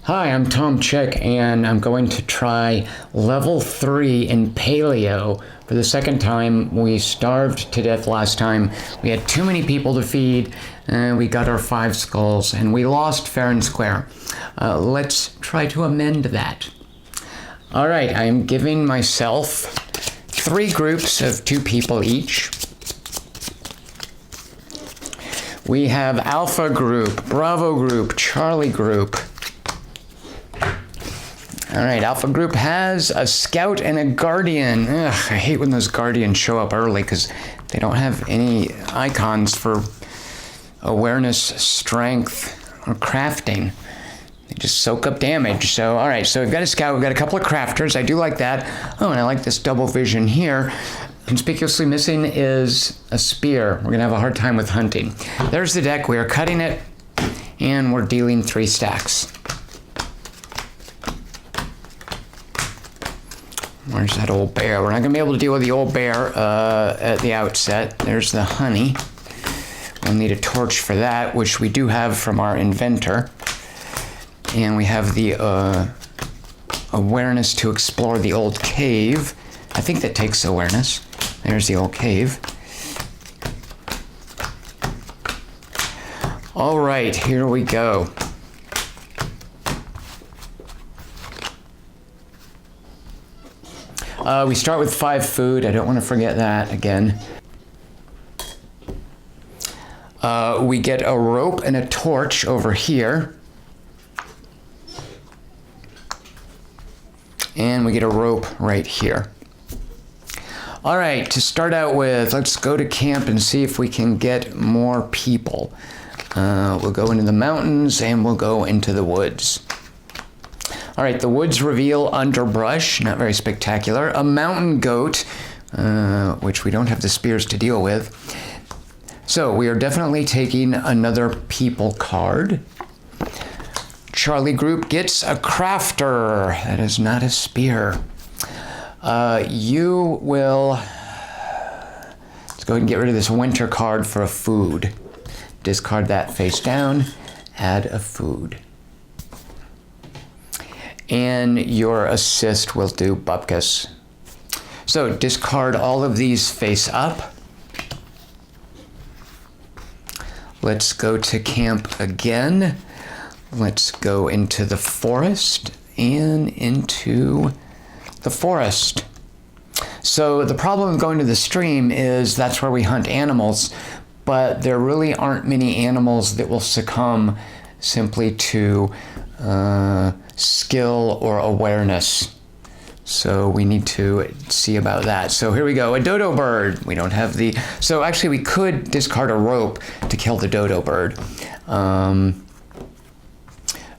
Hi, I'm Tom Chick, and I'm going to try level 3 in Paleo for the second time. We starved to death last time. We had too many people to feed, and we got our 5 skulls, and we lost fair and square. Let's try to amend that. All right, I am giving myself 3 groups of 2 people each. We have Alpha Group, Bravo Group, Charlie Group. All right, Alpha Group has a Scout and a Guardian. Ugh, I hate when those Guardians show up early because they don't have any icons for awareness, strength, or crafting. They just soak up damage. So, all right, so we've got a Scout. We've got a couple of crafters. I do like that. Oh, and I like this double vision here. Conspicuously missing is a spear. We're going to have a hard time with hunting. There's the deck. We are cutting it, and we're dealing 3 stacks. Where's that old bear? We're not going to be able to deal with the old bear at the outset. There's the honey. We'll need a torch for that, which we do have from our inventor. And we have the awareness to explore the old cave. I think that takes awareness. There's the old cave. All right, here we go. We start with 5 food. I don't want to forget that again. We get a rope and a torch over here. And we get a rope right here. All right, to start out with, let's go to camp and see if we can get more people. We'll go into the mountains and we'll go into the woods. All right, the woods reveal underbrush, not very spectacular. A mountain goat, which we don't have the spears to deal with. So we are definitely taking another people card. Charlie Group gets a crafter. That is not a spear. You will, let's go ahead and get rid of this winter card for a food. Discard that face down, add a food. And your assist will do bupkis. So discard all of these face up. Let's go to camp again. Let's go into the forest and into the forest. So the problem of going to the stream is that's where we hunt animals, but there really aren't many animals that will succumb simply to skill or awareness. So we need to see about that. So here we go, a dodo bird. We don't have the, so actually we could discard a rope to kill the dodo bird.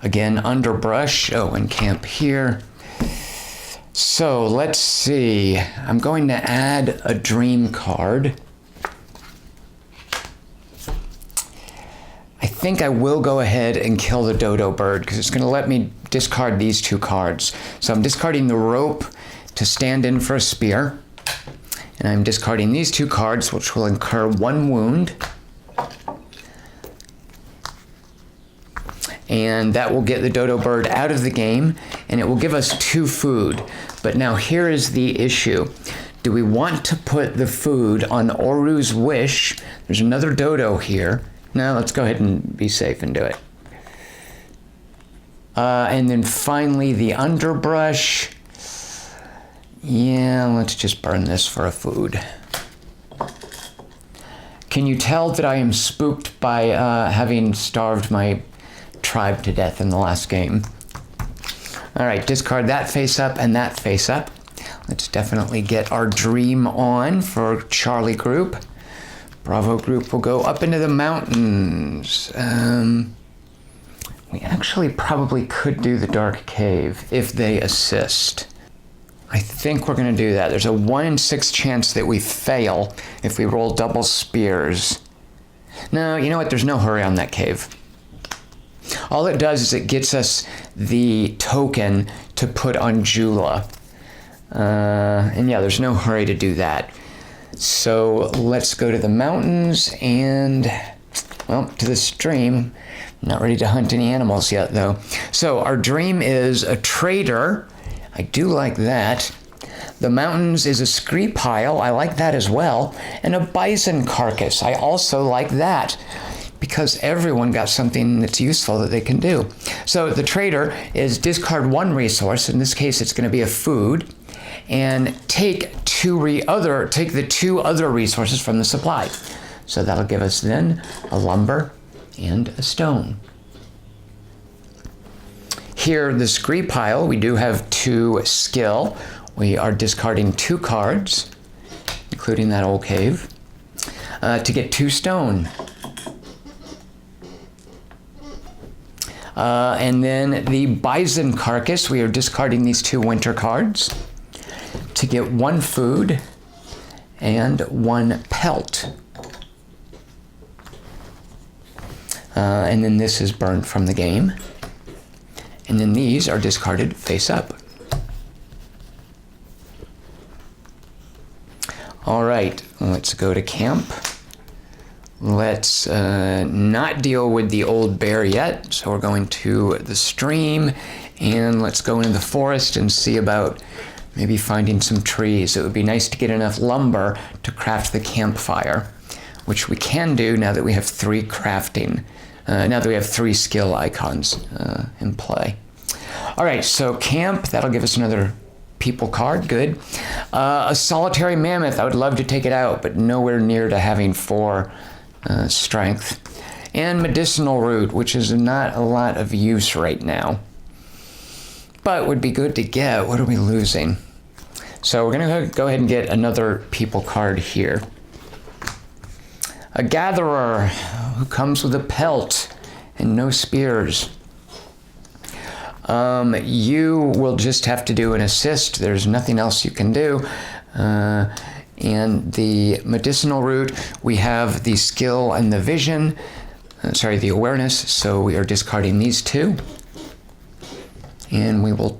Again, underbrush, and camp here. So let's see, I'm going to add a dream card. I think I will go ahead and kill the dodo bird because it's going to let me discard these 2 cards. So I'm discarding the rope to stand in for a spear. And I'm discarding these 2 cards, which will incur 1 wound. And that will get the dodo bird out of the game, and it will give us 2 food. But now here is the issue. Do we want to put the food on Oru's wish? There's another dodo here. No, let's go ahead and be safe and do it. And then finally the underbrush. Yeah, let's just burn this for a food. Can you tell that I am spooked by having starved my tribe to death in the last game? All right, discard that face up and that face up. Let's definitely get our dream on for Charlie Group. Bravo Group will go up into the mountains. We actually probably could do the dark cave if they assist. I think we're going to do that. There's a 1 in 6 chance that we fail if we roll double spears. No, you know what? There's no hurry on that cave. All it does is it gets us the token to put on Jula. And yeah, there's no hurry to do that. So let's go to the mountains and, well, to the stream. Not ready to hunt any animals yet, though. So our dream is a trader. I do like that. The mountains is a scree pile. I like that as well. And a bison carcass. I also like that, because everyone got something that's useful that they can do. So the trader is discard one resource. In this case, it's going to be a food, and take the two other resources from the supply. So that'll give us then a lumber and a stone. Here, the scree pile, we do have 2 skill. We are discarding 2 cards, including that old cave, to get 2 stone. And then the bison carcass, we are discarding these 2 winter cards to get 1 food and 1 pelt. And then this is burned from the game. And then these are discarded face up. All right, let's go to camp. Let's not deal with the old bear yet. So we're going to the stream, and let's go into the forest and see about maybe finding some trees. It would be nice to get enough lumber to craft the campfire, which we can do now that we have 3 crafting. Now that we have 3 skill icons in play. All right, so camp, that'll give us another people card, good. A solitary mammoth, I would love to take it out, but nowhere near to having 4 strength. And medicinal root, which is not a lot of use right now, but would be good to get. What are we losing? So we're gonna go ahead and get another people card here. A gatherer who comes with a pelt and no spears. You will just have to do an assist. There's nothing else you can do. And the medicinal root, we have the skill and the vision, the awareness, so we are discarding these 2. And we'll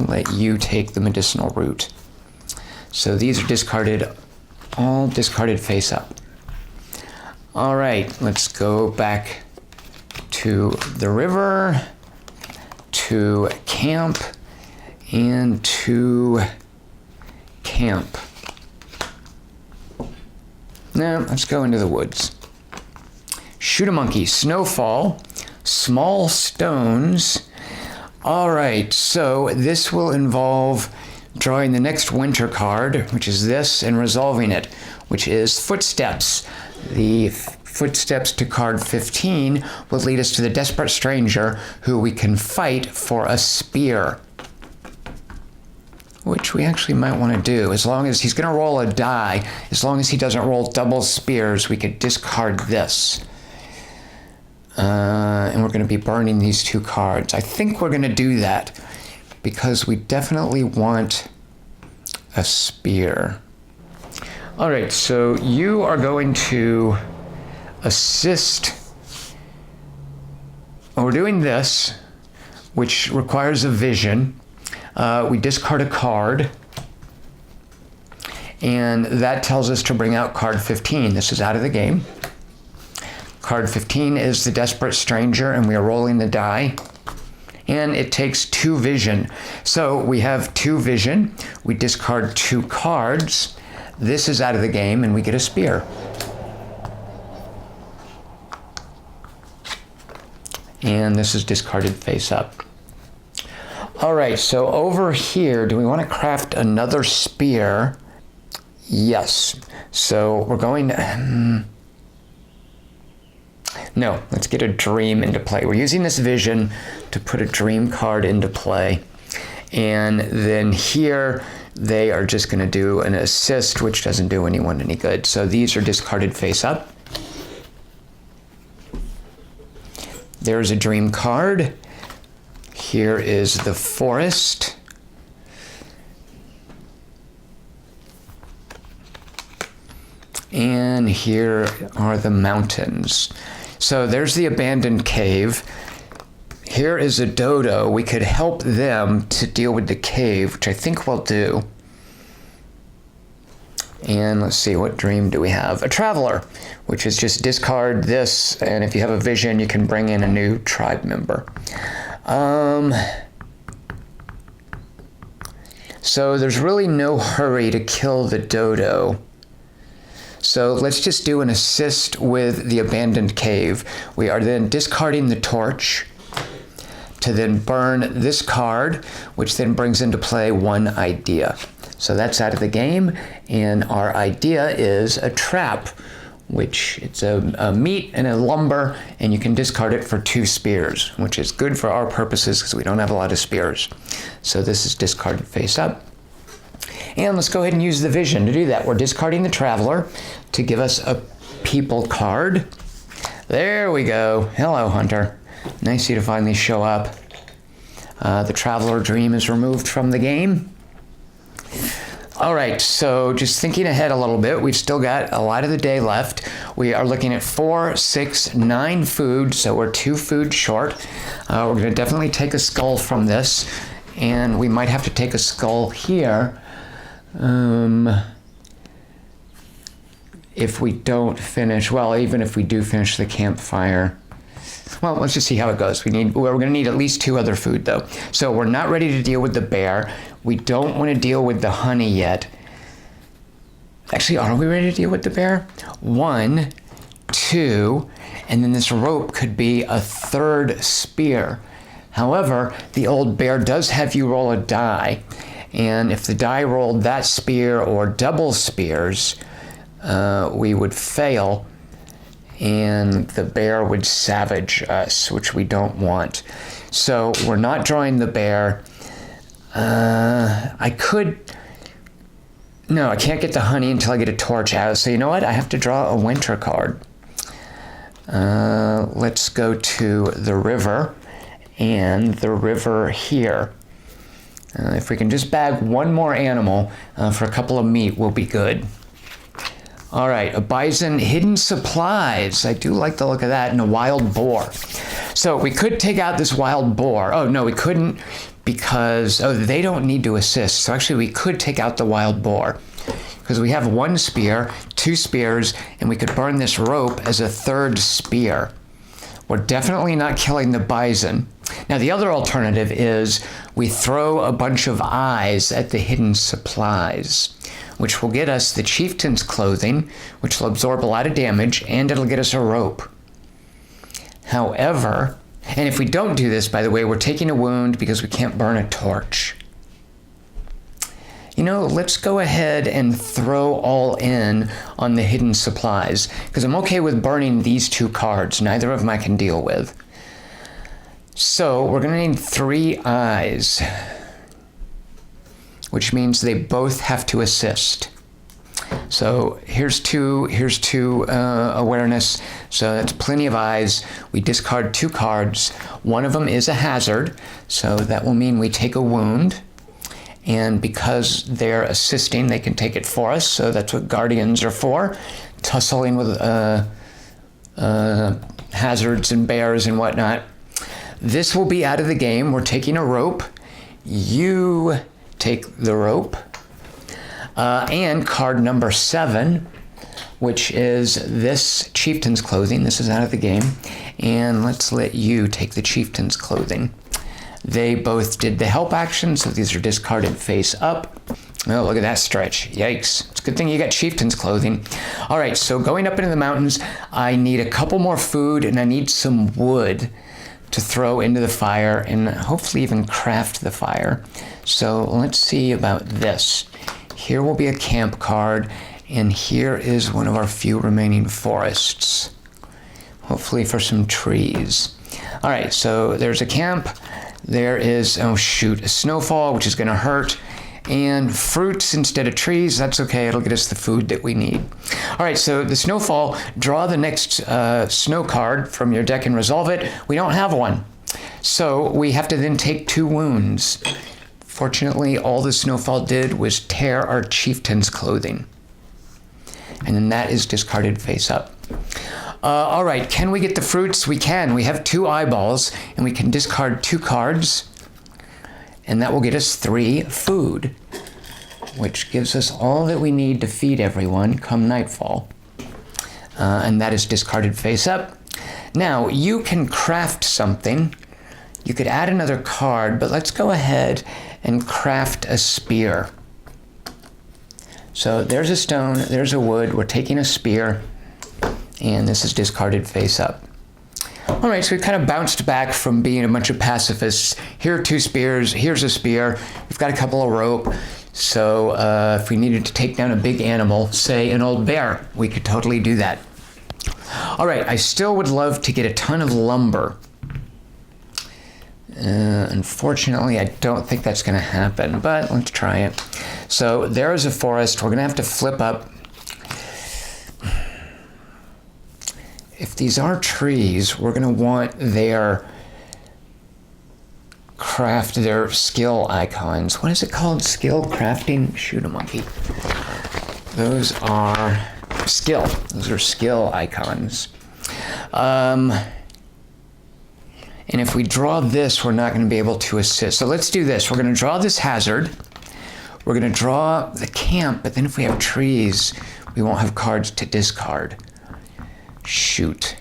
let you take the medicinal root. So these are discarded, all discarded face up. All right, let's go back to the river, to camp, and to camp. Now, let's go into the woods. Shoot a monkey, snowfall, small stones. All right, so this will involve drawing the next winter card, which is this, and resolving it, which is footsteps. The footsteps to card 15 will lead us to the desperate stranger who we can fight for a spear, which we actually might want to do. As long as he's going to roll a die, as long as he doesn't roll double spears, we could discard this. And we're going to be burning these 2 cards. I think we're going to do that because we definitely want a spear. All right, so you are going to assist. We're doing this, which requires a vision. We discard a card, and that tells us to bring out card 15. This is out of the game. Card 15 is the desperate stranger, and we are rolling the die. And it takes 2 vision. So we have 2 vision. We discard 2 cards. This is out of the game, and we get a spear. And this is discarded face up. All right, so over here, do we want to craft another spear? Yes. So we're going to... No, let's get a dream into play. We're using this vision to put a dream card into play. And then here, they are just going to do an assist, which doesn't do anyone any good. So these are discarded face up. There's a dream card. Here is the forest. And here are the mountains. So there's the abandoned cave. Here is a dodo. We could help them to deal with the cave, which I think we'll do. And let's see, what dream do we have? A traveler, which is just discard this, and if you have a vision, you can bring in a new tribe member. So there's really no hurry to kill the dodo. So let's just do an assist with the abandoned cave. We are then discarding the torch to then burn this card, which then brings into play one idea. So that's out of the game, and our idea is a trap, which it's a meat and a lumber, and you can discard it for 2 spears, which is good for our purposes because we don't have a lot of spears. So this is discarded face up. And let's go ahead and use the vision to do that. We're discarding the traveler to give us a people card. There we go. Hello, Hunter. Nice of you to finally show up. The traveler dream is removed from the game. All right, so just thinking ahead a little bit, we've still got a lot of the day left. We are looking at 4, 6, 9 food, so we're 2 food short. We're going to definitely take a skull from this, and we might have to take a skull here if we don't finish, well, even if we do finish the campfire. Well, let's just see how it goes. We're going to need at least 2 other food, though. So we're not ready to deal with the bear. We don't want to deal with the honey yet. Actually, are we ready to deal with the bear? 1, 2, and then this rope could be a 3rd spear. However, the old bear does have you roll a die, and if the die rolled that spear or double spears, we would fail, and the bear would savage us, which we don't want. So we're not drawing the bear. I can't get the honey until I get a torch out. So you know what? I have to draw a winter card. Let's go to the river, and the river here. If we can just bag 1 more animal for a couple of meat, we'll be good. All right, a bison, hidden supplies. I do like the look of that, and a wild boar. So we could take out this wild boar. Oh, no, we couldn't because, they don't need to assist. So actually, we could take out the wild boar because we have 1 spear, 2 spears, and we could burn this rope as a 3rd spear. We're definitely not killing the bison. Now, the other alternative is we throw a bunch of eyes at the hidden supplies, which will get us the chieftain's clothing, which will absorb a lot of damage, and it'll get us a rope. However, and if we don't do this, by the way, we're taking a wound because we can't burn a torch. You know, let's go ahead and throw all in on the hidden supplies, because I'm okay with burning these 2 cards. Neither of them I can deal with. So we're going to need 3 eyes, which means they both have to assist. So here's two awareness. So that's plenty of eyes. We discard 2 cards. One of them is a hazard, so that will mean we take a wound. And because they're assisting, they can take it for us. So that's what guardians are for, tussling with hazards and bears and whatnot. This will be out of the game. We're taking a rope. You take the rope. And card number 7, which is this chieftain's clothing. This is out of the game. And let's let you take the chieftain's clothing. They both did the help action, so these are discarded face up. Oh, look at that stretch. Yikes. It's a good thing you got chieftain's clothing. All right, so going up into the mountains, I need a couple more food, and I need some wood to throw into the fire and hopefully even craft the fire. So let's see about this. Here will be a camp card, and here is one of our few remaining forests, hopefully for some trees. All right, so there's a camp. There is, a snowfall, which is going to hurt, and fruits instead of trees. That's okay. It'll get us the food that we need. All right, so the snowfall, draw the next snow card from your deck and resolve it. We don't have one, so we have to then take 2 wounds. Fortunately, all the snowfall did was tear our chieftain's clothing, and then that is discarded face up. All right, can we get the fruits? We can. We have 2 eyeballs, and we can discard 2 cards, and that will get us 3 food. which gives us all that we need to feed everyone come nightfall. And that is discarded face up. Now, you can craft something. You could add another card, but let's go ahead and craft a spear. So there's a stone, there's a wood, we're taking a spear, and this is discarded face up. All right, so we kind of bounced back from being a bunch of pacifists. Here are 2 spears, here's a spear, we've got a couple of rope. So if we needed to take down a big animal, say an old bear, we could totally do that. All right, I still would love to get a ton of lumber. Unfortunately, I don't think that's going to happen, but let's try it. So there is a forest. We're going to have to flip up. If these are trees, we're going to want their skill icons. What is it called? Skill crafting? Shoot a monkey. Those are skill. Those are skill icons. And if we draw this, we're not going to be able to assist. So let's do this. We're going to draw this hazard. We're going to draw the camp, but then if we have trees, we won't have cards to discard. Shoot.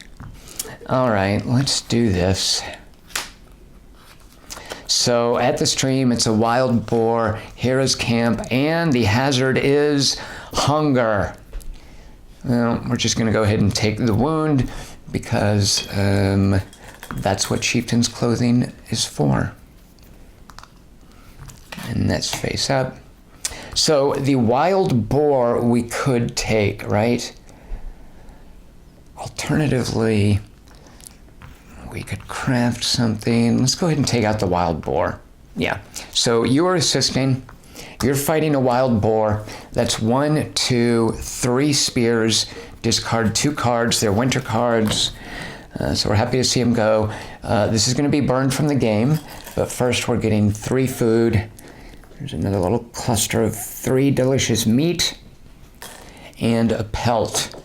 All right, let's do this. So at the stream, it's a wild boar. Here is camp, and the hazard is hunger. Well, we're just going to go ahead and take the wound because that's what chieftain's clothing is for. And that's face up. So the wild boar we could take, right? Alternatively, we could craft something. Let's go ahead and take out the wild boar. Yeah. So you are assisting. You're fighting a wild boar. That's 1, 2, 3 spears. Discard 2 cards. They're winter cards. So we're happy to see him go. This is going to be burned from the game, but first we're getting 3 food. There's another little cluster of 3 delicious meat and a pelt.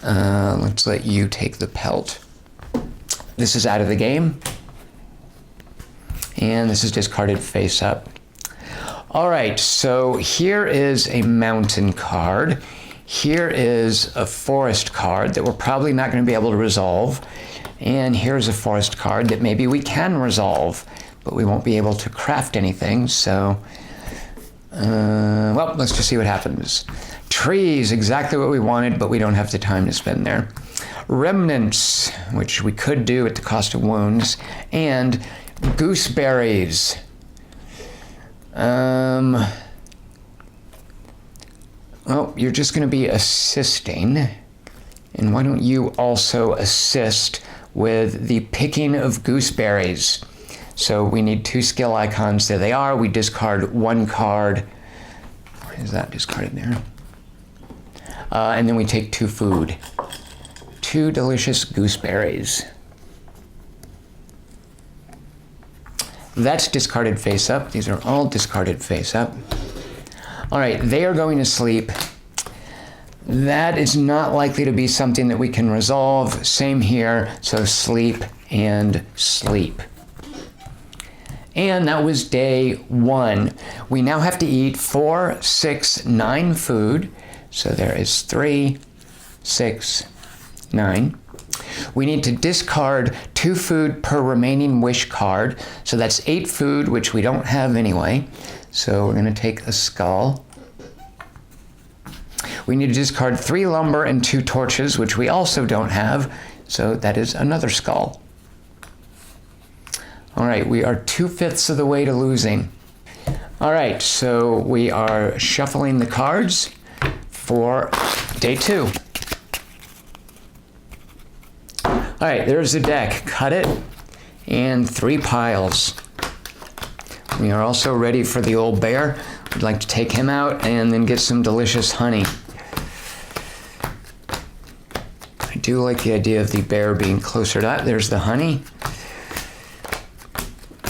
Let's let you take the pelt. This is out of the game. And this is discarded face up. All right, so here is a mountain card. Here is a forest card that we're probably not going to be able to resolve. And here's a forest card that maybe we can resolve, but we won't be able to craft anything. So, well, let's just see what happens. Trees, exactly what we wanted, but we don't have the time to spend there. Remnants, which we could do at the cost of wounds. And gooseberries. Well, you're just going to be assisting. And why don't you also assist with the picking of gooseberries? So we need 2 skill icons. There they are. We discard 1 card. Where is that discarded there? And then we take 2 food. 2 delicious gooseberries. That's discarded face up. These are all discarded face up. All right, they are going to sleep. That is not likely to be something that we can resolve. Same here, so sleep and sleep. And that was day 1. We now have to eat 4, 6, 9 food. So there is 3, 6, 9. We need to discard 2 food per remaining wish card. So that's 8 food, which we don't have anyway. So we're going to take a skull. We need to discard 3 lumber and 2 torches, which we also don't have. So that is another skull. All right, we are 2/5 of the way to losing. All right, so we are shuffling the cards for day 2. All right, there's the deck. Cut it, and 3 piles. We are also ready for the old bear. We'd like to take him out and then get some delicious honey. I do like the idea of the bear being closer to that. There's the honey.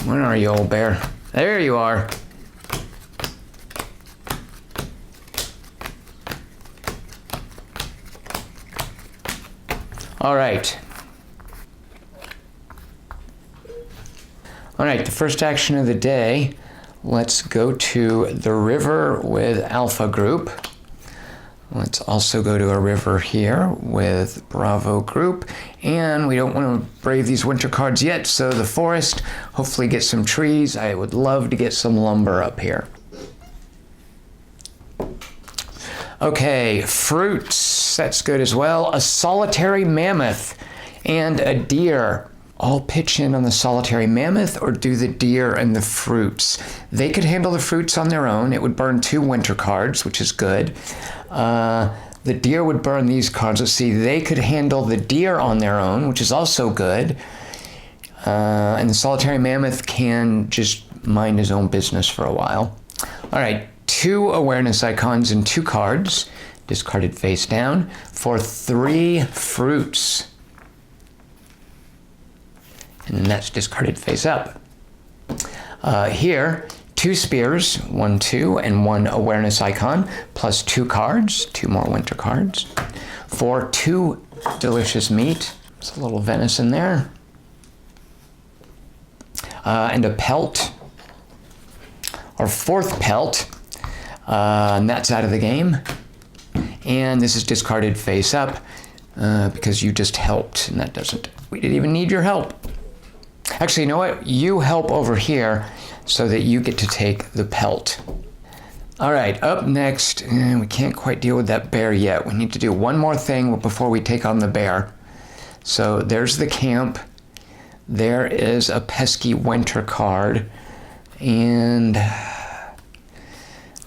Where are you, old bear? There you are. All right. All right, the first action of the day, Let's go to the river with Alpha Group. Let's also go to a river here with Bravo Group. And we don't want to brave these winter cards yet, so the forest, hopefully get some trees. I would love to get some lumber up here. Okay, fruits, that's good as well. A solitary mammoth and a deer. All pitch in on the solitary mammoth or do the deer and the fruits. They could handle the fruits on their own. It would burn 2 winter cards, which is good. The deer would burn these cards. Let's see, they could handle the deer on their own, which is also good. And the solitary mammoth can just mind his own business for a while. All right, 2 awareness icons and 2 cards, discarded face down, for 3 fruits. And that's discarded face up. Here, 2 spears, 1, 2, and 1 awareness icon, plus 2 cards, 2 more winter cards, for 2 delicious meat. There's a little venison there. And a pelt, or 4th pelt, and that's out of the game. And this is discarded face up because you just helped, and that doesn't, we didn't even need your help. Actually, you know what? You help over here so that you get to take the pelt. All right, up next, we can't quite deal with that bear yet. We need to do one more thing before we take on the bear. So there's the camp. There is a pesky winter card. And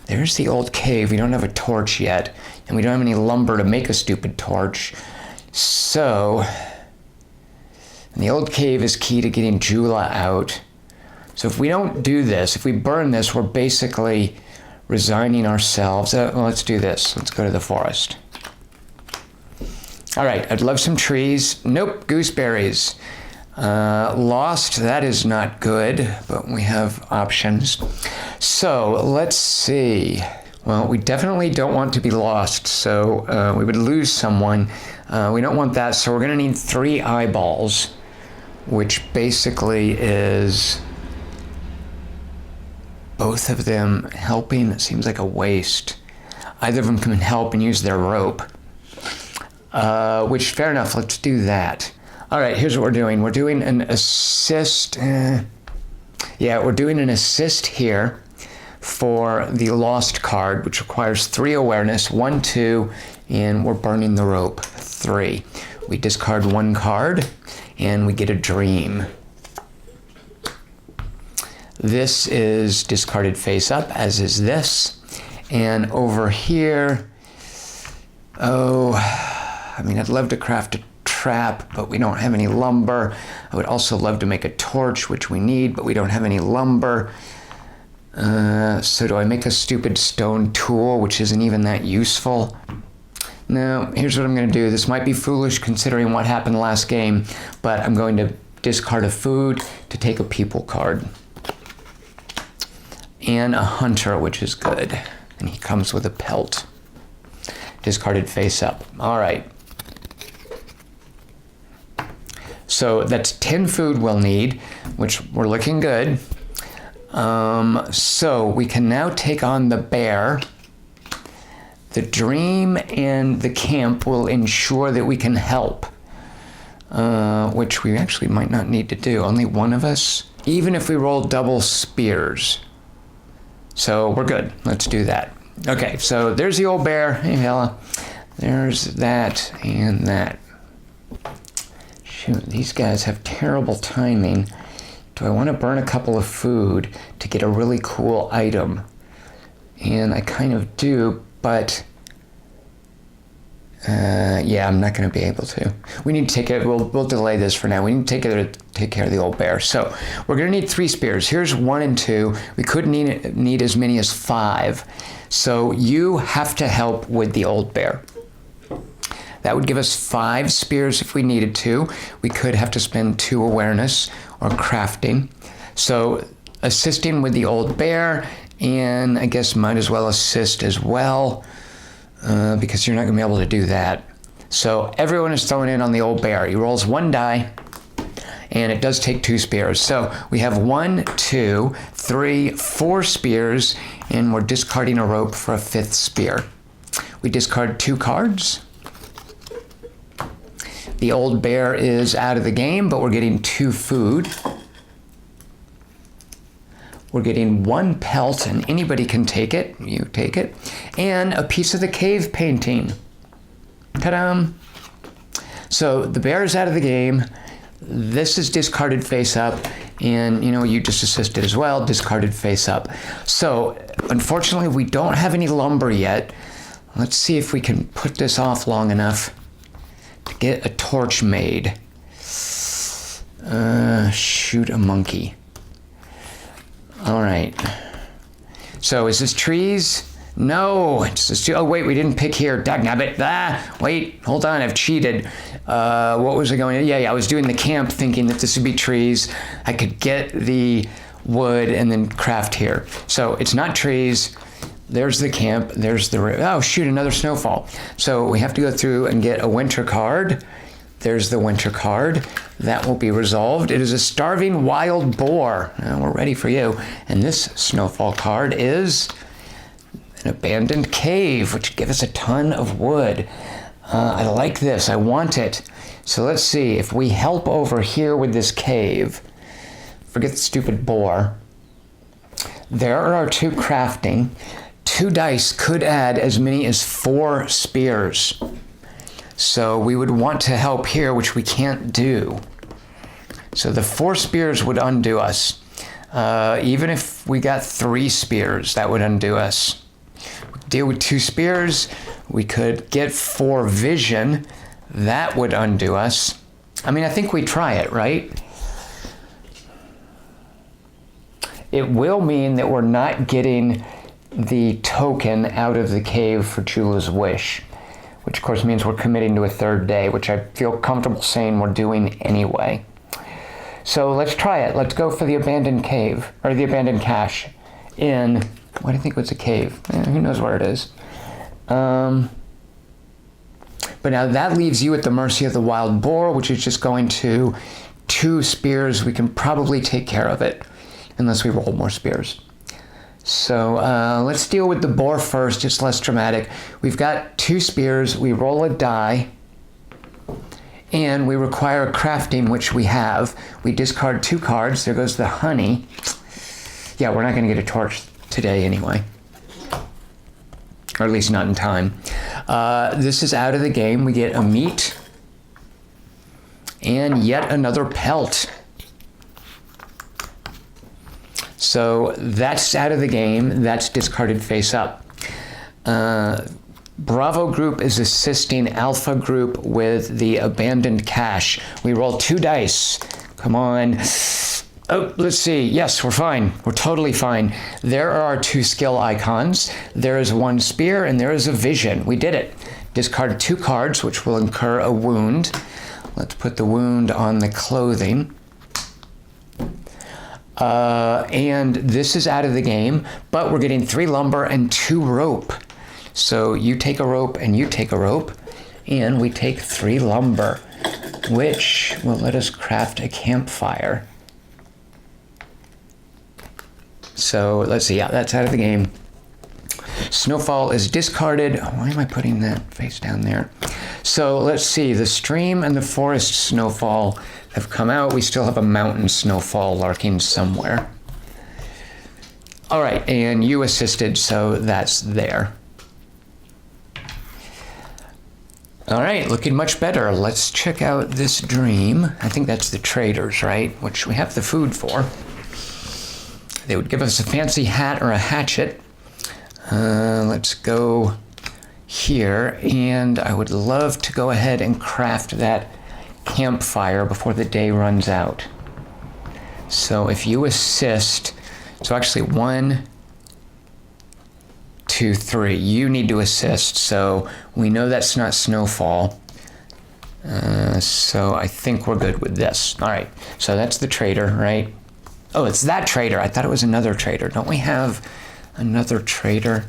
there's the old cave. We don't have a torch yet. And we don't have any lumber to make a stupid torch. So, and the old cave is key to getting Jula out. So if we don't do this, if we burn this, we're basically resigning ourselves. Well, let's do this. Let's go to the forest. All right, I'd love some trees. Nope, gooseberries. Lost, that is not good, but we have options. So let's see. Well, we definitely don't want to be lost, so we would lose someone. We don't want that, so we're going to need 3 eyeballs, which basically is both of them helping. It seems like a waste. Either of them can help and use their rope, which, fair enough, let's do that. All right, here's what we're doing. We're doing an assist. We're doing an assist here for the lost card, which requires 3 awareness, 1, 2, and we're burning the rope, 3. We discard 1 card, and we get a dream. This is discarded face up, as is this. And over here, I'd love to craft a trap, but we don't have any lumber. I would also love to make a torch, which we need, but we don't have any lumber. So do I make a stupid stone tool, which isn't even that useful? No, here's what I'm going to do. This might be foolish considering what happened last game, but I'm going to discard a food to take a people card. And a hunter, which is good. And he comes with a pelt. Discarded face up. All right. So that's 10 food we'll need, which we're looking good. So we can now take on the bear. The dream and the camp will ensure that we can help, which we actually might not need to do. Only one of us, even if we roll double spears. So we're good. Let's do that. Okay, so there's the old bear. Hey, Hella. There's that and that. Shoot, these guys have terrible timing. Do I want to burn a couple of food to get a really cool item? And I kind of do, but I'm not going to be able to. We need to take it. We'll delay this for now. We need to take care of the old bear. So we're going to need 3 spears. Here's 1 and 2. We could need as many as 5. So you have to help with the old bear. That would give us 5 spears if we needed to. We could have to spend 2 awareness or crafting. So assisting with the old bear, and I guess might as well assist as well. Because you're not going to be able to do that. So everyone is throwing in on the old bear. He rolls 1 die, and it does take 2 spears. So we have 1, 2, 3, 4 spears, and we're discarding a rope for a 5th spear. We discard 2 cards. The old bear is out of the game, but we're getting 2 food. We're getting 1 pelt, and anybody can take it. You take it. And a piece of the cave painting. Ta-da! So the bear is out of the game. This is discarded face up, and you just assisted as well, discarded face up. So unfortunately, we don't have any lumber yet. Let's see if we can put this off long enough to get a torch made. Shoot a monkey. All right. So is this trees? No, it's just, oh wait, we didn't pick here. Dagnabbit. Wait, hold on, I've cheated. What was I going? Yeah, I was doing the camp thinking that this would be trees. I could get the wood and then craft here. So it's not trees. There's the camp. There's the, oh shoot, another snowfall. So we have to go through and get a winter card. There's the winter card. That will be resolved. It is a starving wild boar. We're ready for you. And this snowfall card is an abandoned cave, which gives us a ton of wood. I like this. I want it. So let's see. If we help over here with this cave, forget the stupid boar. There are our 2 crafting. 2 dice could add as many as 4 spears. So we would want to help here, which we can't do. So the 4 spears would undo us. Even if we got 3 spears, that would undo us. Deal with 2 spears. We could get 4 vision. That would undo us. I mean, I think we try it, right? It will mean that we're not getting the token out of the cave for Chula's wish, which of course means we're committing to a 3rd day, which I feel comfortable saying we're doing anyway. So let's try it. Let's go for the abandoned cave, or the abandoned cache in, what do you think was a cave? Who knows where it is? But now that leaves you at the mercy of the wild boar, which is just going to 2 spears. We can probably take care of it, unless we roll more spears. So let's deal with the boar first. It's less dramatic. We've got 2 spears. We roll a die, and we require a crafting, which we have. We discard 2 cards. There goes the honey. Yeah, we're not going to get a torch today anyway, or at least not in time. This is out of the game. We get a meat and yet another pelt. So that's out of the game. That's discarded face up. Bravo group is assisting Alpha group with the abandoned cache. We roll 2 dice. Come on. Oh, let's see. Yes, we're fine. We're totally fine. There are our 2 skill icons. There is 1 spear and there is a vision. We did it. Discard 2 cards, which will incur a wound. Let's put the wound on the clothing. And this is out of the game, but we're getting 3 lumber and 2 rope. So you take a rope and you take a rope, and we take 3 lumber, which will let us craft a campfire. So let's see, yeah, that's out of the game. Snowfall is discarded. Why am I putting that face down there? So let's see, the stream and the forest snowfall have come out. We still have a mountain snowfall lurking somewhere. All right, and you assisted, so that's there. All right, looking much better. Let's check out this dream. I think that's the traders, right? Which we have the food for. They would give us a fancy hat or a hatchet. Let's go here, and I would love to go ahead and craft that campfire before the day runs out. So if you assist, so actually 1, 2, 3, you need to assist, so we know that's not snowfall. So I think we're good with this. All right, so that's the trader, right? Oh, it's that trader. I thought it was another trader. Don't we have another trader?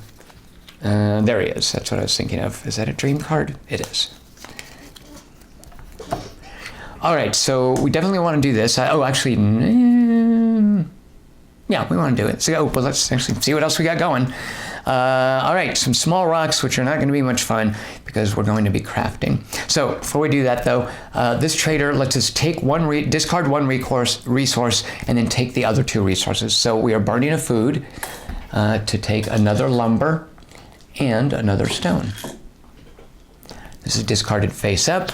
There he is. That's what I was thinking of. Is that a dream card? It is. All right, so we definitely want to do this. Yeah, we want to do it. So, well, let's actually see what else we got going. All right, some small rocks, which are not going to be much fun because we're going to be crafting. So before we do that, though, this trader lets us take discard one resource and then take the other 2 resources. So we are burning a food to take another lumber and another stone. This is discarded face up.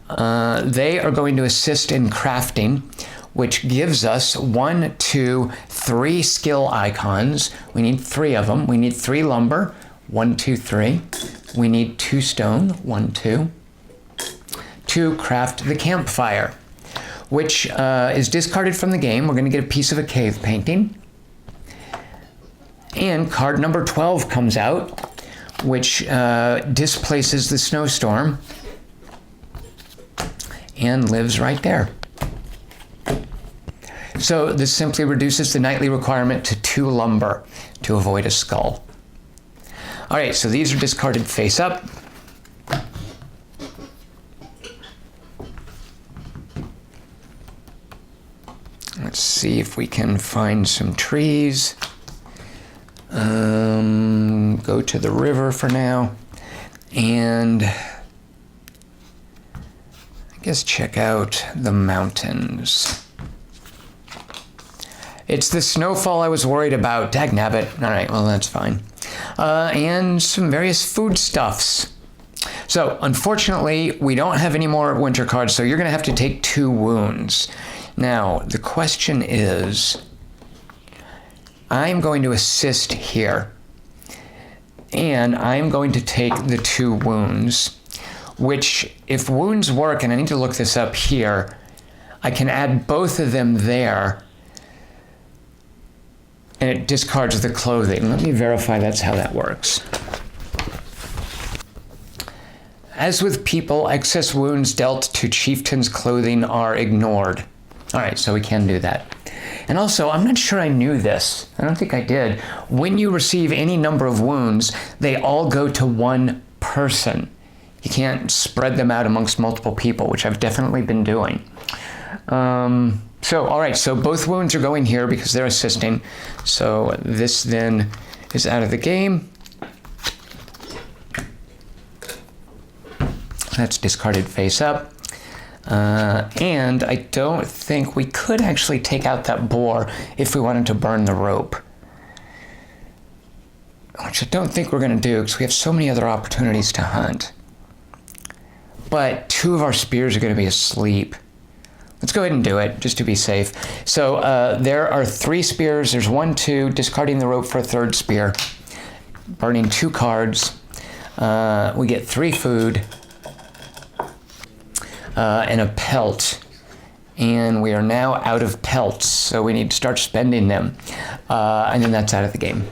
They are going to assist in crafting, which gives us 1, 2, 3 skill icons. We need 3 of them. We need 3 lumber, 1, 2, 3. We need 2 stone, 1, 2, to craft the campfire, which is discarded from the game. We're going to get a piece of a cave painting. And card number 12 comes out, which displaces the snowstorm and lives right there. So this simply reduces the nightly requirement to 2 lumber to avoid a skull. All right, so these are discarded face up. Let's see if we can find some trees. Go to the river for now, and I guess check out the mountains. It's the snowfall I was worried about. Dagnabbit. All right, well, that's fine. And some various foodstuffs. So, unfortunately, we don't have any more winter cards, so you're going to have to take 2 wounds. Now, the question is, I'm going to assist here, and I'm going to take the 2 wounds, which, if wounds work, and I need to look this up here, I can add both of them there, and it discards the clothing. Let me verify that's how that works. As with people, excess wounds dealt to chieftain's clothing are ignored. All right, so we can do that. And also, I'm not sure I knew this. I don't think I did. When you receive any number of wounds, they all go to 1 person. You can't spread them out amongst multiple people, which I've definitely been doing. All right, so both wounds are going here because they're assisting. So this then is out of the game. That's discarded face up. And I don't think we could actually take out that boar if we wanted to burn the rope. Which I don't think we're going to do because we have so many other opportunities to hunt. But 2 of our spears are going to be asleep. Let's go ahead and do it, just to be safe. So there are 3 spears. There's 1, 2, discarding the rope for a 3rd spear. Burning 2 cards. We get 3 food. And a pelt. And we are now out of pelts, so we need to start spending them. And then that's out of the game.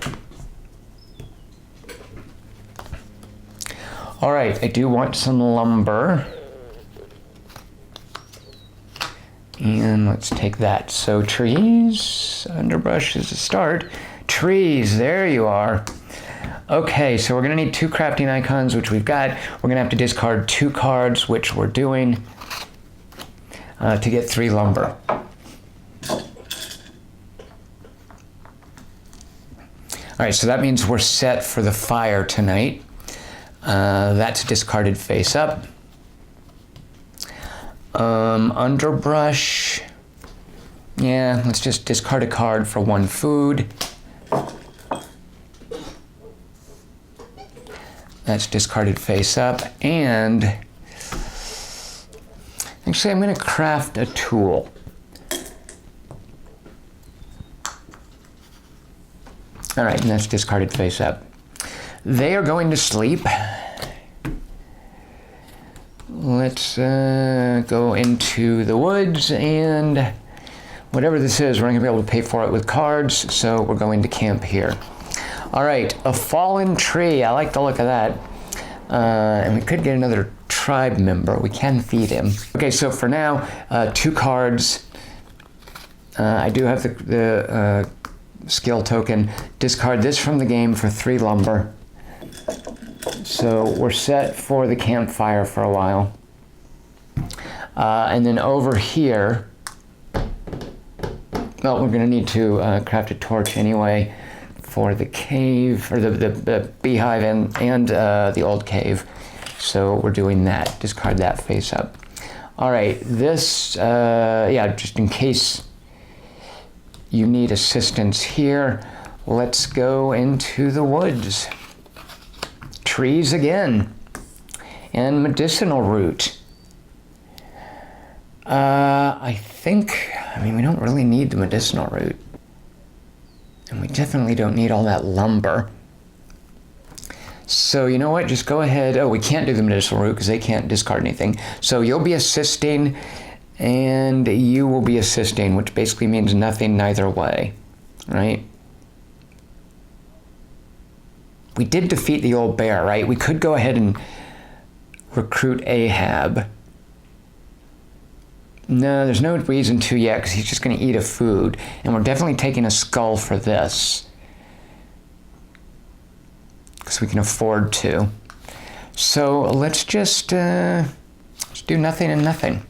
All right, I do want some lumber. And let's take that. So trees, underbrush is a start. Trees, there you are. Okay, so we're gonna need 2 crafting icons, which we've got. We're gonna have to discard 2 cards, which we're doing, to get 3 lumber. All right, so that means we're set for the fire tonight. That's discarded face up. Underbrush. Yeah, let's just discard a card for 1 food. That's discarded face up. And actually, I'm going to craft a tool. All right, and that's discarded face up. They are going to sleep. Let's go into the woods, and whatever this is, we're not going to be able to pay for it with cards, so we're going to camp here. All right, a fallen tree. I like the look of that. And we could get another tribe member. We can feed him. Okay, so for now, 2 cards. I do have the skill token. Discard this from the game for 3 lumber. So we're set for the campfire for a while. And then over here, well, we're going to need to craft a torch anyway for the cave, or the beehive and the old cave. So we're doing that. Discard that face up. All right, this, yeah, just in case you need assistance here, let's go into the woods. Trees again, and medicinal root. I mean, we don't really need the medicinal root. And we definitely don't need all that lumber. So you know what, just go ahead. Oh, we can't do the medicinal root because they can't discard anything. So you'll be assisting, and you will be assisting, which basically means nothing neither way, right? We did defeat the old bear, right? We could go ahead and recruit Ahab. No, there's no reason to yet because he's just going to eat a food. And we're definitely taking a skull for this, because we can afford to. So let's just do nothing and nothing.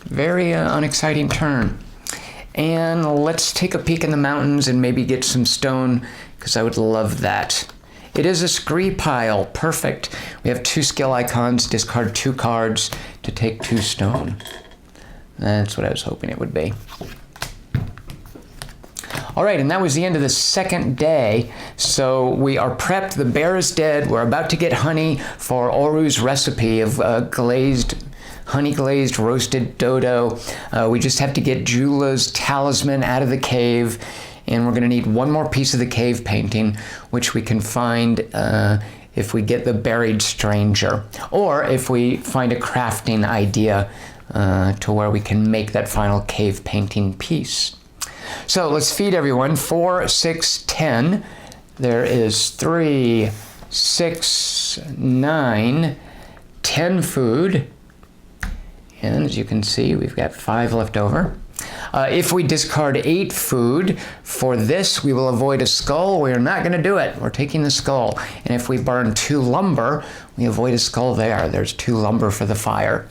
Very unexciting turn. And let's take a peek in the mountains and maybe get some stone, because I would love that. It is a scree pile. Perfect. We have 2 skill icons. Discard 2 cards to take 2 stone. That's what I was hoping it would be. All right, and that was the end of the second day. So we are prepped. The bear is dead. We're about to get honey for Oru's recipe of honey glazed roasted dodo. We just have to get Jula's talisman out of the cave, and we're going to need one more piece of the cave painting, which we can find if we get the buried stranger, or if we find a crafting idea to where we can make that final cave painting piece. So let's feed everyone. 4, 6, 10. There is 3, 6, 9, 10 food. And as you can see, we've got 5 left over. If we discard 8 food for this, we will avoid a skull. We are not going to do it. We're taking the skull. And if we burn 2 lumber, we avoid a skull there. There's 2 lumber for the fire.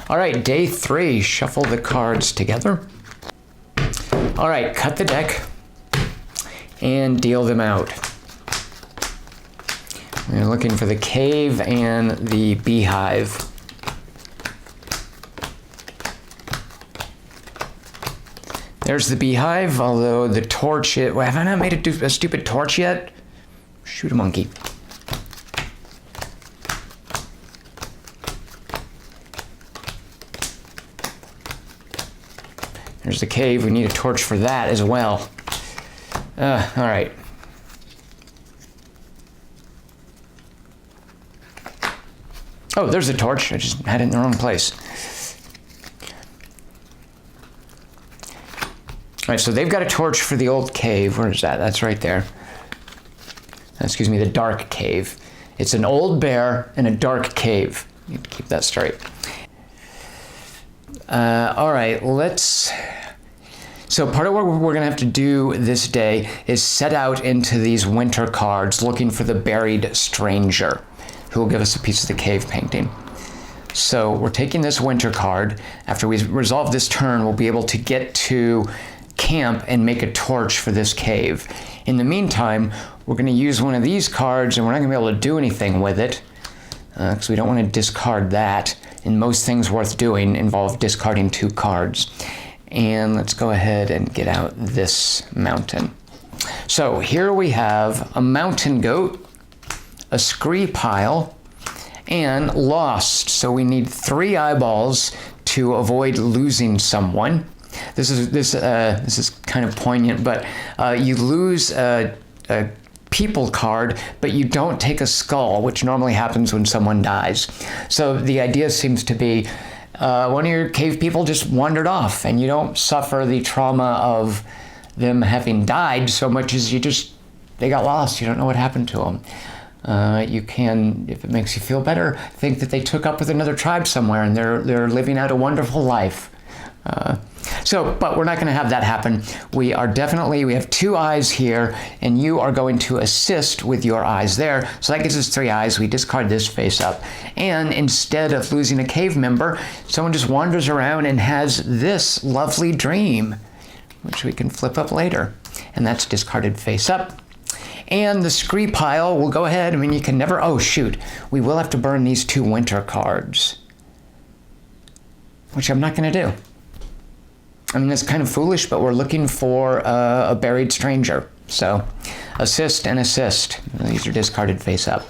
All right, day 3, shuffle the cards together. All right, cut the deck and deal them out. We're looking for the cave and the beehive. There's the beehive, although the torch, have I not made a stupid torch yet? Shoot a monkey. There's the cave. We need a torch for that as well. All right. Oh, there's the torch. I just had it in the wrong place. All right, so they've got a torch for the old cave. Where is that? That's right there. Excuse me, the dark cave. It's an old bear and a dark cave. Need to keep that straight. All right, so part of what we're going to have to do this day is set out into these winter cards looking for the buried stranger who will give us a piece of the cave painting. So we're taking this winter card. After we resolve this turn, we'll be able to get to camp and make a torch for this cave. In the meantime, we're going to use one of these cards, and we're not going to be able to do anything with it because we don't want to discard that. And most things worth doing involve discarding 2 cards. And let's go ahead and get out this mountain. So here we have a mountain goat, a scree pile, and lost. So we need 3 eyeballs to avoid losing someone. This is kind of poignant, but you lose a people card, but you don't take a skull, which normally happens when someone dies. So the idea seems to be one of your cave people just wandered off, and you don't suffer the trauma of them having died so much as they got lost. You don't know what happened to them. You can, if it makes you feel better, think that they took up with another tribe somewhere and they're living out a wonderful life. So, but we're not going to have that happen. We have 2 eyes here, and you are going to assist with your eyes there. So that gives us 3 eyes. We discard this face up. And instead of losing a cave member, someone just wanders around and has this lovely dream, which we can flip up later. And that's discarded face up. And the scree pile will go ahead. I mean, you can never, oh shoot, we will have to burn these 2 winter cards, which I'm not going to do. I mean, it's kind of foolish, but we're looking for a buried stranger. So assist and assist. These are discarded face up.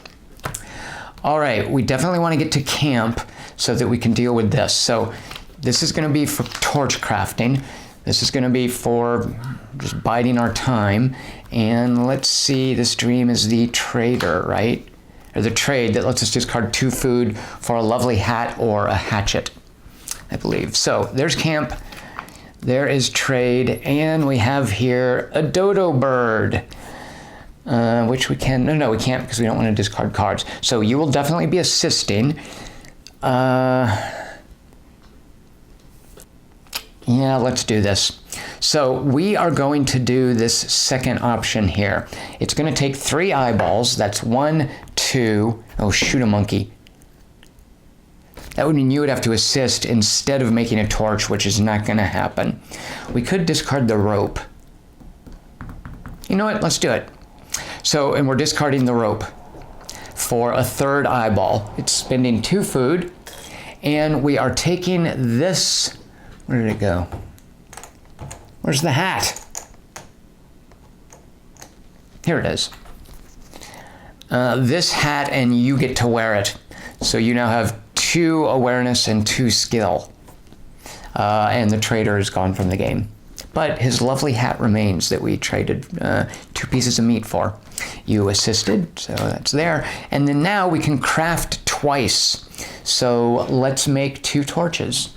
All right, we definitely want to get to camp so that we can deal with this. So this is going to be for torch crafting. This is going to be for just biding our time. And let's see, this dream is the trader, right? Or the trade that lets us discard 2 food for a lovely hat or a hatchet, I believe. So there's camp. There is trade, and we have here a dodo bird, which we can, no, we can't because we don't want to discard cards. So you will definitely be assisting. Yeah, let's do this. So we are going to do this second option here. It's going to take 3 eyeballs. That's 1, 2, oh, shoot a monkey. That would mean you would have to assist instead of making a torch, which is not going to happen. We could discard the rope. You know what? Let's do it. So, and we're discarding the rope for a 3rd eyeball. It's spending 2 food, and we are taking this. Where did it go? Where's the hat? Here it is. This hat, and you get to wear it. So you now have 2 awareness and 2 skill. And the trader is gone from the game. But his lovely hat remains that we traded 2 pieces of meat for. You assisted, so that's there. And then now we can craft twice. So let's make 2 torches.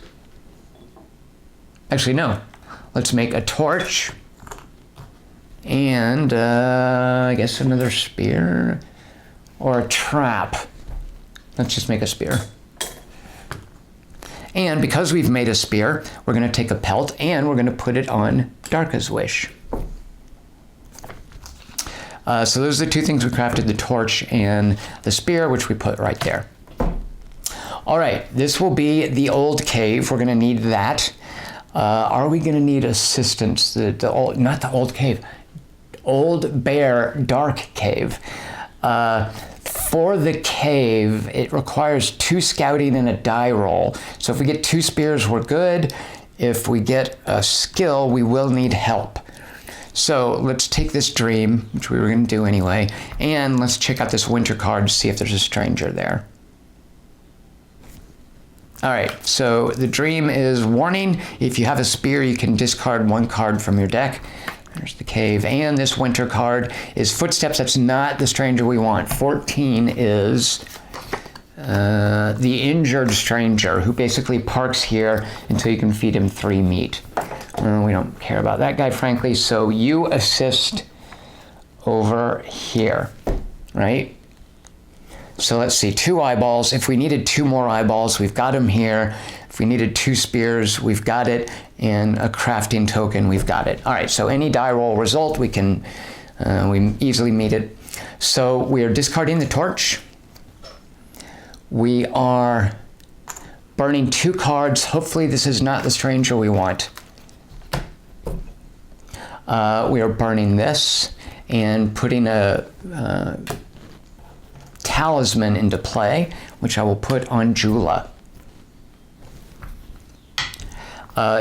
Actually, no. Let's make a torch. And I guess another spear. Or a trap. Let's just make a spear. And because we've made a spear, we're going to take a pelt and we're going to put it on Darka's wish. So those are the 2 things we crafted, the torch and the spear, which we put right there. All right, this will be the old cave. We're going to need that. Are we going to need assistance? Not the old cave. Old Bear Dark Cave. For the cave, it requires 2 scouting and a die roll. So if we get 2 spears, we're good. If we get a skill, we will need help. So let's take this dream, which we were going to do anyway, and let's check out this winter card to see if there's a stranger there. All right, so the dream is warning. If you have a spear, you can discard 1 card from your deck. There's the cave. And this winter card is footsteps. That's not the stranger we want. 14 is the injured stranger who basically parks here until you can feed him 3 meat. We don't care about that guy, frankly. So you assist over here, right? So let's see, 2 eyeballs. If we needed 2 more eyeballs, we've got them here. If we needed 2 spears, we've got it. And a crafting token, we've got it. All right, so any die roll result, we can we easily meet it. So we are discarding the torch. We are burning 2 cards. Hopefully this is not the stranger we want. We are burning this and putting a talisman into play, which I will put on Jula.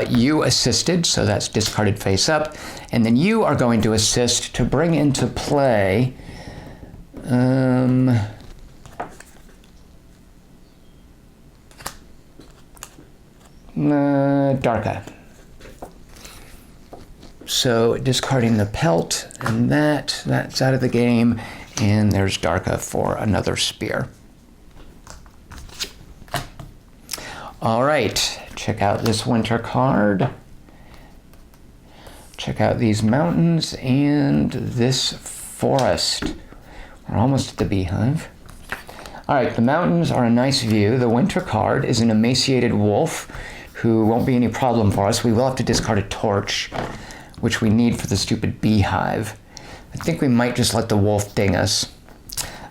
You assisted, so that's discarded face up. And then you are going to assist to bring into play Darka. So discarding the pelt, and that's out of the game. And there's Darka for another spear. All right. Check out this winter card. Check out these mountains and this forest. We're almost at the beehive. All right, the mountains are a nice view. The winter card is an emaciated wolf who won't be any problem for us. We will have to discard a torch, which we need for the stupid beehive. I think we might just let the wolf ding us.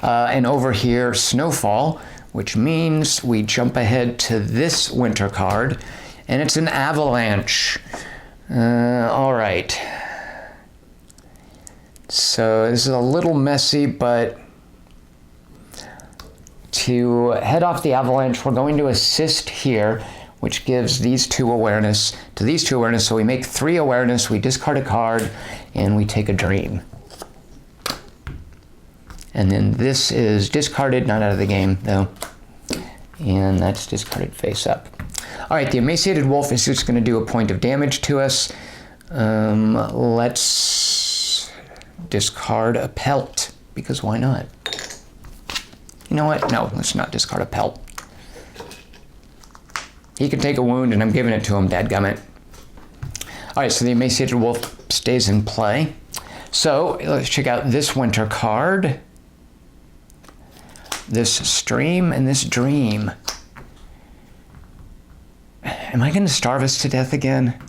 And over here, Snowfall, which means we jump ahead to this winter card, and it's an avalanche. All right. So this is a little messy, but to head off the avalanche, we're going to assist here, which gives these two awareness to these two awareness. So we make 3 awareness, we discard a card, and we take a dream. And then this is discarded, not out of the game though. And that's discarded face up. All right, the emaciated wolf is just going to do a point of damage to us. Let's discard a pelt, because why not? You know what? No, let's not discard a pelt. He can take a wound, and I'm giving it to him, dadgummit. All right, so the emaciated wolf stays in play. So let's check out this winter card, this stream, and this dream. Am I going to starve us to death again?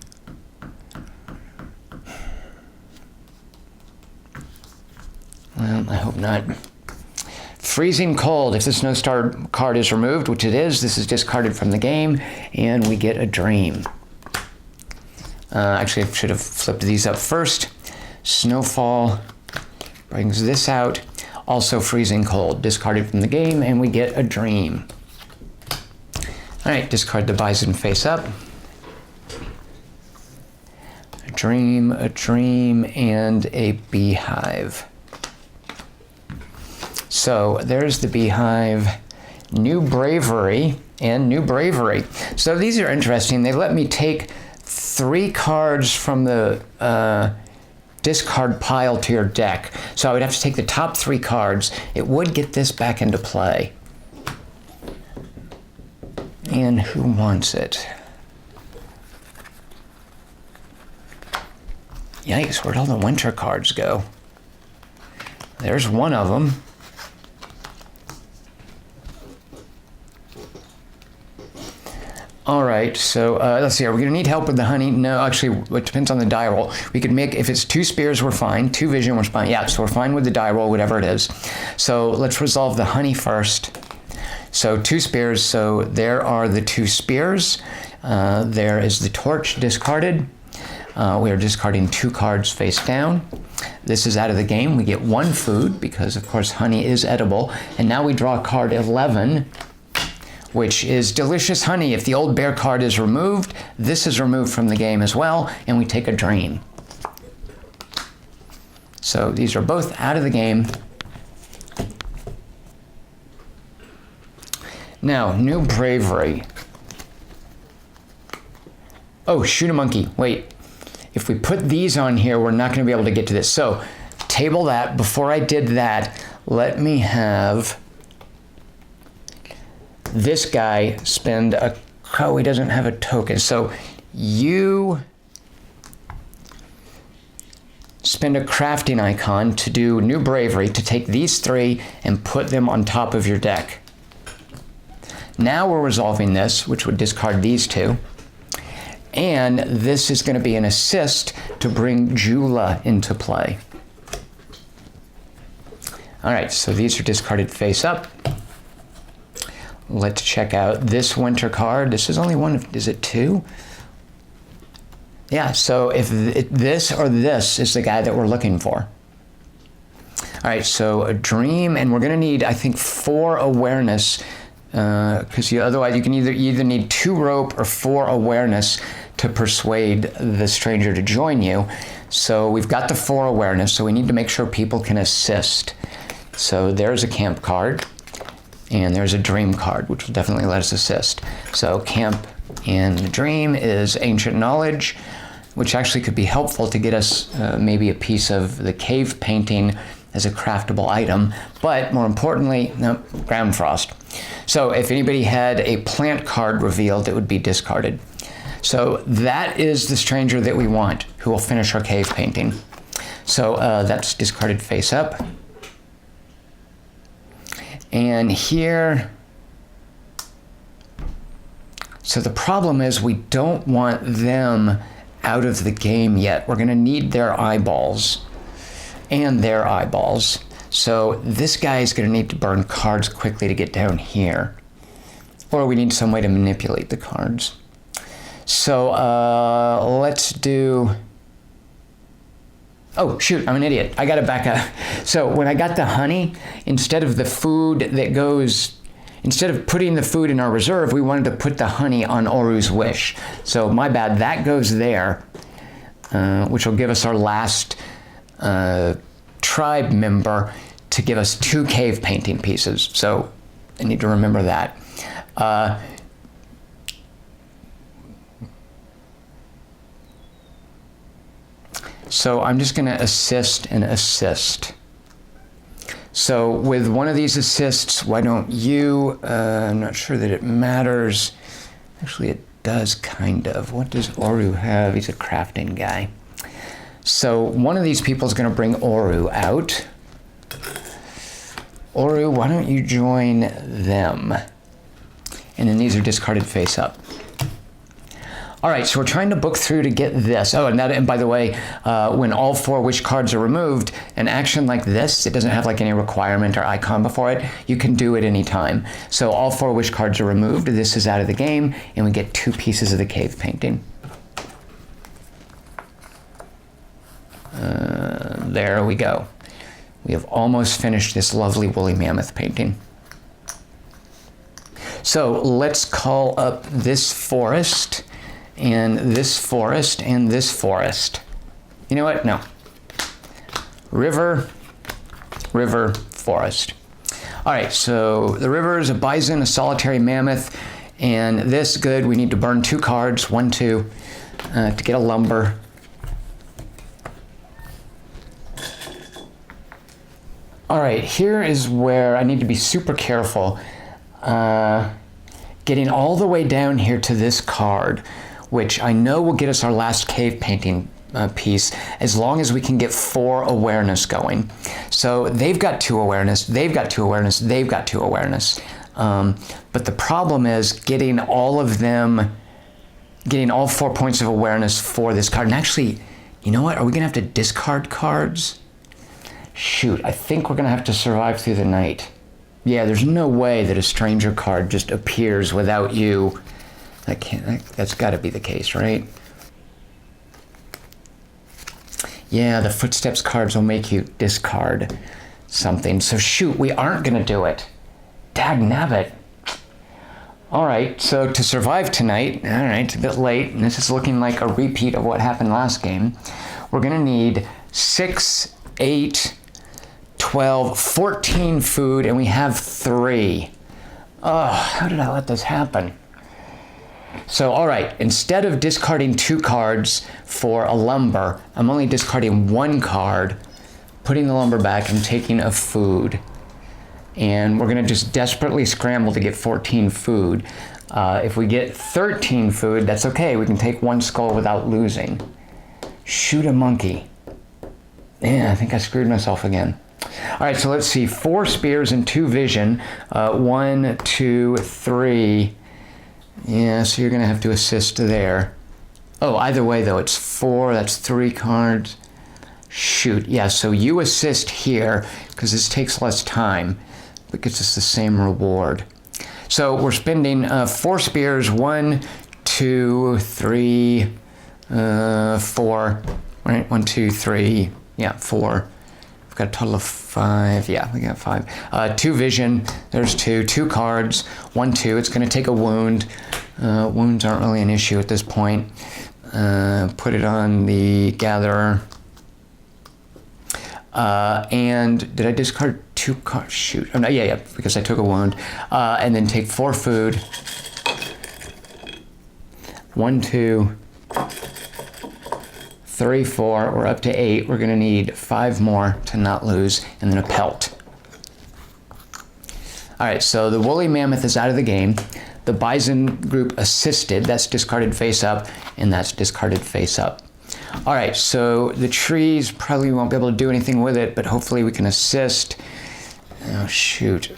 Well, I hope not. Freezing cold. If the snowstar card is removed, which it is, this is discarded from the game, and we get a dream. Actually, I should have flipped these up first. Snowfall brings this out. Also freezing cold, discarded from the game, and we get a dream. All right, discard the bison face up. A dream, and a beehive. So there's the beehive, new bravery, and new bravery. So these are interesting. They let me take 3 cards from the discard pile to your deck. So I would have to take the top 3 cards. It would get this back into play. And who wants it? Yikes, where'd all the winter cards go? There's one of them. All right, so let's see, are we gonna need help with the honey? No, actually, it depends on the die roll. We could make, if it's 2 spears, we're fine. 2 vision, we're fine. Yeah, so we're fine with the die roll, whatever it is. So let's resolve the honey first. So 2 spears, so there are the 2 spears. There is the torch discarded. We are discarding 2 cards face down. This is out of the game. We get 1 food because, of course, honey is edible. And now we draw card 11, which is delicious honey. If the old bear card is removed, this is removed from the game as well, and we take a dream. So these are both out of the game. Now, new bravery. Oh, shoot a monkey. Wait. If we put these on here, we're not going to be able to get to this. So table that. Before I did that, let me have this guy spend a, oh, he doesn't have a token. So you spend a crafting icon to do new bravery, to take these 3 and put them on top of your deck. Now we're resolving this, which would discard these 2. And this is going to be an assist to bring Jula into play. All right, so these are discarded face up. Let's check out this winter card. This is only one, is it 2? Yeah, so if this or this is the guy that we're looking for. All right, so a dream, and we're going to need, I think, 4 awareness, because otherwise you can either need 2 rope or 4 awareness to persuade the stranger to join you. So we've got the 4 awareness, so we need to make sure people can assist. So there's a camp card, and there's a dream card, which will definitely let us assist. So camp and dream is ancient knowledge, which actually could be helpful to get us maybe a piece of the cave painting as a craftable item, but more importantly, no, ground frost. So if anybody had a plant card revealed, it would be discarded. So that is the stranger that we want, who will finish our cave painting. So that's discarded face up. And here, So the problem is we don't want them out of the game yet. We're going to need their eyeballs and their eyeballs. So this guy is going to need to burn cards quickly to get down here. Or we need some way to manipulate the cards. So let's do... Oh, shoot, I'm an idiot. I got to back up. So when I got the honey, instead of the food that goes... Instead of putting the food in our reserve, we wanted to put the honey on Oru's wish. So my bad, that goes there, which will give us our last tribe member to give us 2 cave painting pieces. So I need to remember that. So I'm just going to assist and assist. So with one of these assists, why don't you, I'm not sure that it matters. Actually, it does kind of. What does Oru have? He's a crafting guy. So one of these people is going to bring Oru out. Oru, why don't you join them? And then these are discarded face up. All right, so we're trying to book through to get this. Oh, and by the way, when all 4 wish cards are removed, an action like this, it doesn't have like any requirement or icon before it. You can do it anytime. So all 4 wish cards are removed. This is out of the game, and we get 2 pieces of the cave painting. There we go. We have almost finished this lovely woolly mammoth painting. So let's call up this forest, and this forest, and this forest. You know what? No. River, river, forest. All right, so the river is a bison, a solitary mammoth, and this, good, we need to burn 2 cards, 1, 2, to get a lumber. All right, here is where I need to be super careful. Getting all the way down here to this card, which I know will get us our last cave painting piece, as long as we can get 4 awareness going. So they've got 2 awareness, they've got 2 awareness, they've got 2 awareness. But the problem is getting all of them, getting all 4 points of awareness for this card. And actually, you know what? Are we gonna have to discard cards? Shoot, I think we're gonna have to survive through the night. Yeah, there's no way that a stranger card just appears without you. That's got to be the case, right? Yeah, the footsteps cards will make you discard something. So shoot, we aren't going to do it. Dagnabbit. All right, so to survive tonight, all right, it's a bit late, and this is looking like a repeat of what happened last game. We're going to need 6, 8, 12, 14 food, and we have 3. Oh, how did I let this happen? So, all right, instead of discarding 2 cards for a lumber, I'm only discarding 1 card, putting the lumber back, and taking a food. And we're going to just desperately scramble to get 14 food. If we get 13 food, that's okay. We can take 1 skull without losing. Shoot a monkey. Yeah, I think I screwed myself again. All right, so let's see. 4 spears and 2 vision. 1, 2, 3. Yeah, so you're going to have to assist there. Oh, either way, though, it's 4. That's 3 cards. Shoot. Yeah, so you assist here because this takes less time, but gets us the same reward. So we're spending 4 spears. 1, 2, 3, 4. Right? 1, 2, 3. Yeah, 4. We've got a total of 5. Yeah, we got 5. 2 vision. There's 2. 2 cards. 1, 2. It's going to take a wound. Wounds aren't really an issue at this point. Put it on the gatherer. And did I discard 2 cards? Shoot. Oh, no, yeah, because I took a wound. And then take 4 food. 1, 2, 3, 4. We're up to 8. We're going to need 5 more to not lose, and then a pelt. All right, so the woolly mammoth is out of the game. The bison group assisted. That's discarded face up, and that's discarded face up. All right, so the trees, probably won't be able to do anything with it, but hopefully we can assist. Oh, shoot.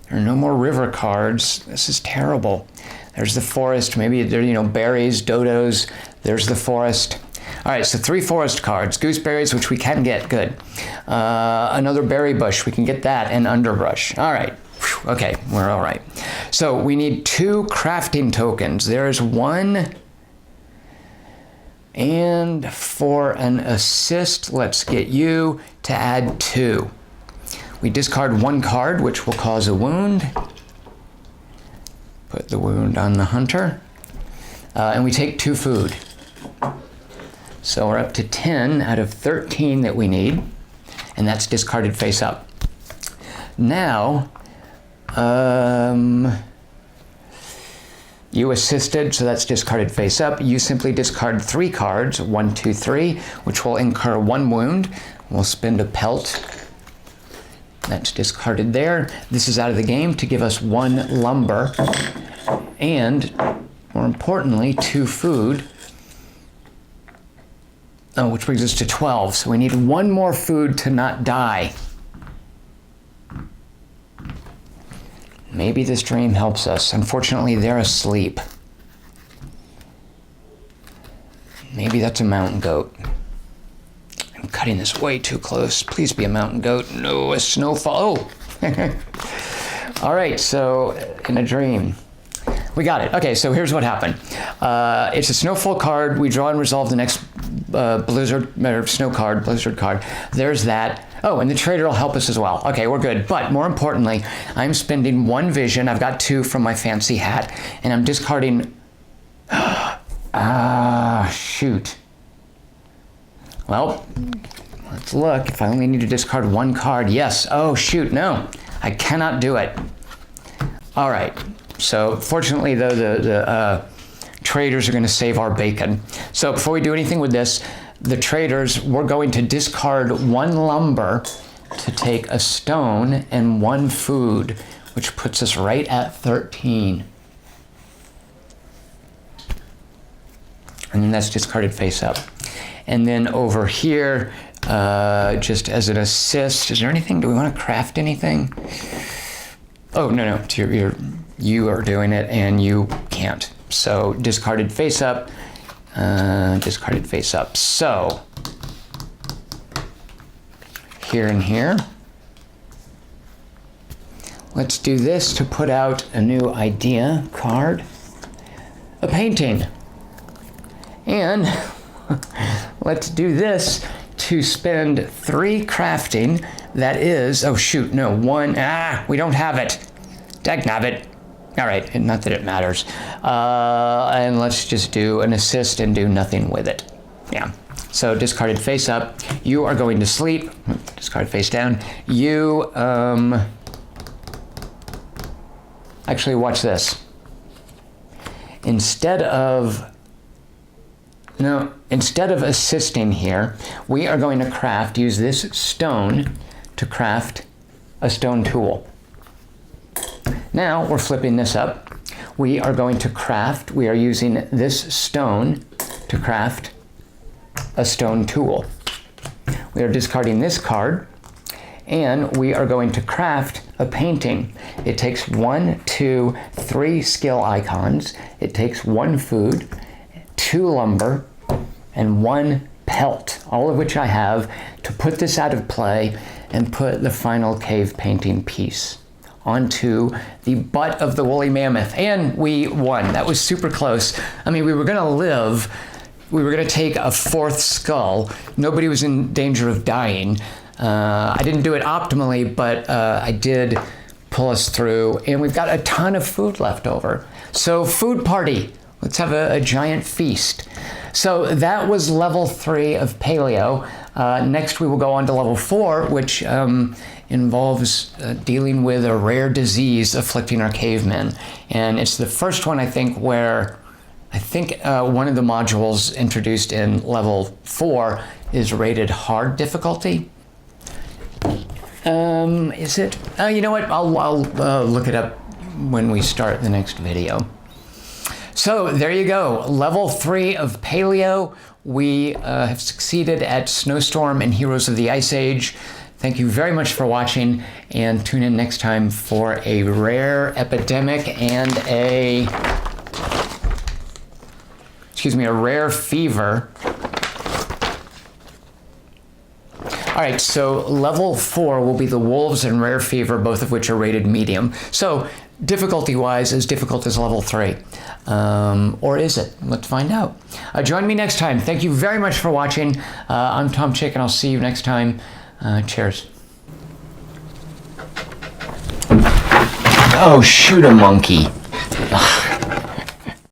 There are no more river cards. This is terrible. There's the forest. Maybe there, you know, berries, dodos. There's the forest. All right, so 3 forest cards. Gooseberries, which we can get. Good. Another berry bush. We can get that. And underbrush. All right. Whew. Okay, we're all right. So we need 2 crafting tokens. There's 1. And for an assist, let's get you to add 2. We discard 1 card, which will cause a wound. Put the wound on the hunter. And we take 2 food. So we're up to 10 out of 13 that we need. And that's discarded face up. Now, you assisted, so that's discarded face up. You simply discard 3 cards, 1, 2, 3, which will incur 1 wound. We'll spend a pelt. That's discarded there. This is out of the game to give us 1 lumber. And, more importantly, 2 food. Oh, which brings us to 12. So we need 1 more food to not die. Maybe this dream helps us. Unfortunately, they're asleep. Maybe that's a mountain goat. I'm cutting this way too close. Please be a mountain goat. No, a snowfall. Oh! All right, so in a dream. We got it. Okay, so here's what happened. It's a snowfall card. We draw and resolve the next blizzard card. There's that. Oh, and the trader will help us as well. Okay, we're good. But more importantly, I'm spending 1 vision. I've got 2 from my fancy hat, and I'm discarding. Shoot. Well, let's look. If I only need to discard 1 card, yes. Oh, shoot, no. I cannot do it. All right. So fortunately, though, the traders are going to save our bacon. So before we do anything with this, the traders, we're going to discard 1 lumber to take a stone and 1 food, which puts us right at 13. And then that's discarded face up. And then over here, just as an assist, is there anything? Do we want to craft anything? Oh, no. You are doing it and you can't. So discarded face up, discarded face up. So here and here. Let's do this to put out a new idea card. A painting. And let's do this to spend 3 crafting. That is, oh shoot, no, 1, we don't have it. Dagnabbit. All right, not that it matters. And let's just do an assist and do nothing with it. Yeah, so discarded face up. You are going to sleep. Discard face down. You, actually watch this. Instead of assisting here, we are going to use this stone to craft a stone tool. Now we're flipping this up. We are going to we are using this stone to craft a stone tool. We are discarding this card, and we are going to craft a painting. It takes 1, 2, 3 skill icons. It takes 1 food, 2 lumber, and 1 pelt, all of which I have to put this out of play and put the final cave painting piece onto the butt of the woolly mammoth. And we won. That was super close. I mean, we were going to live. We were going to take a 4th skull. Nobody was in danger of dying. I didn't do it optimally, but I did pull us through. And we've got a ton of food left over. So food party. Let's have a giant feast. So that was level 3 of Paleo. Next we will go on to level 4, which involves dealing with a rare disease afflicting our cavemen. And it's the first one, I think, where one of the modules introduced in level 4 is rated hard difficulty. Is it? You know what? I'll look it up when we start the next video. So there you go, level 3 of Paleo. We have succeeded at Snowstorm and Heroes of the Ice Age. Thank you very much for watching, and tune in next time for a rare epidemic and a rare fever. All right, so level 4 will be the wolves and rare fever, both of which are rated medium. So difficulty-wise, as difficult as level 3. Or is it? Let's find out. Join me next time. Thank you very much for watching. I'm Tom Chick, and I'll see you next time. Cheers. Oh, shoot a monkey. Ugh.